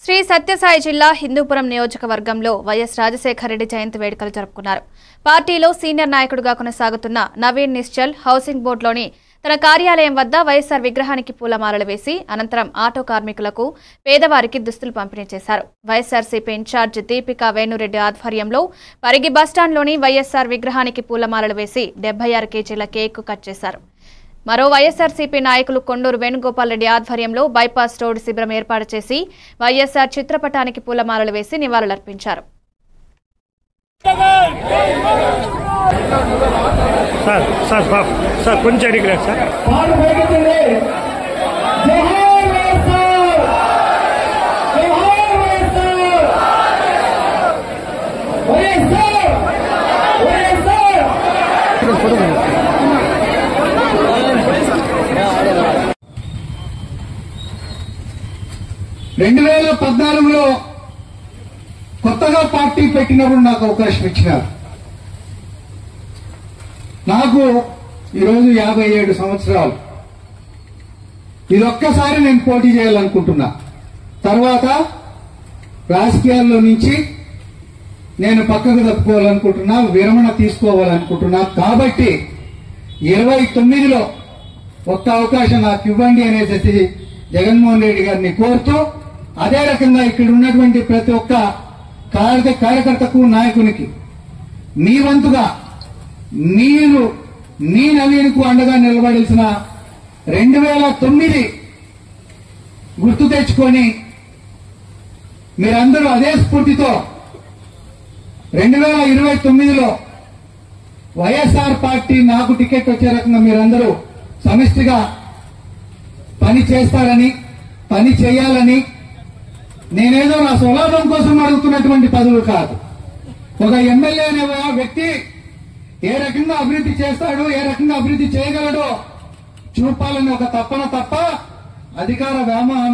శ్రీ సత్యసాయి జిల్లా హిందూపురం నియోజకవర్గంలో వైఎస్ రాజశేఖర రెడ్డి జయంతి వేడుకలు జరుపుకున్నారు. పార్టీలో సీనియర్ నాయకుడిగా కొనసాగుతున్న నవీన్ నిశ్చల్ హౌసింగ్ బోర్డులోని తన కార్యాలయం వద్ద వైఎస్ఆర్ విగ్రహానికి పూలమాలలు వేసి అనంతరం ఆటో కార్మికులకు పేదవారికి దుస్తులు పంపిణీ చేశారు. వైఎస్ఆర్సీపీ ఇన్ఛార్జ్ దీపికా వేణురెడ్డి ఆధ్వర్యంలో పరిగి బస్టాండ్లోని వైఎస్ఆర్ విగ్రహానికి పూలమాలలు వేసి 76 కేజీల కేక్ కట్ చేశారు. మరో వైఎస్ఆర్సీపీ నాయకులు కొండూరు వేణుగోపాల్ రెడ్డి ఆధ్వర్యంలో బైపాస్ రోడ్ శిబిరం ఏర్పాటు చేసి వైఎస్ఆర్ చిత్రపటానికి పూలమాలలు వేసి నివాళులర్పించారు. కొత్తగా పార్టీ పెట్టినప్పుడు నాకు అవకాశం ఇచ్చినారు. నాకు ఈరోజు 57 సంవత్సరాలు. ఇదొక్కసారి నేను పోటీ చేయాలనుకుంటున్నా. తర్వాత రాజకీయాల్లో నుంచి నేను పక్కకు తప్పుకోవాలనుకుంటున్నా, విరమణ తీసుకోవాలనుకుంటున్నా. కాబట్టి 29లో ఒక్క అవకాశం నాకు ఇవ్వండి అనేసి జగన్మోహన్ రెడ్డి గారిని కోరుతూ, అదే రకంగా ఇక్కడ ఉన్నటువంటి ప్రతి ఒక్క కార్యకర్తకు నాయకునికి మీ వంతుగా నీ నవీన్కు అండగా నిలబడాల్సిన 2009 గుర్తు తెచ్చుకొని మీరందరూ అదే స్ఫూర్తితో 2029లో వైఎస్ఆర్ పార్టీ నాకు టికెట్ వచ్చే రకంగా మీరందరూ సమిష్టిగా పని చేస్తారని, పని చేయాలని, నేనేదో నా స్వలాభం కోసం అడుగుతున్నటువంటి పదవులు కాదు. ఒక ఎమ్మెల్యే అనే వ్యక్తి ఏ రకంగా అభివృద్ధి చేస్తాడు, ఏ రకంగా అభివృద్ధి చేయగలడో చూపాలని ఒక తప్పన తప్ప అధికార వ్యామోహం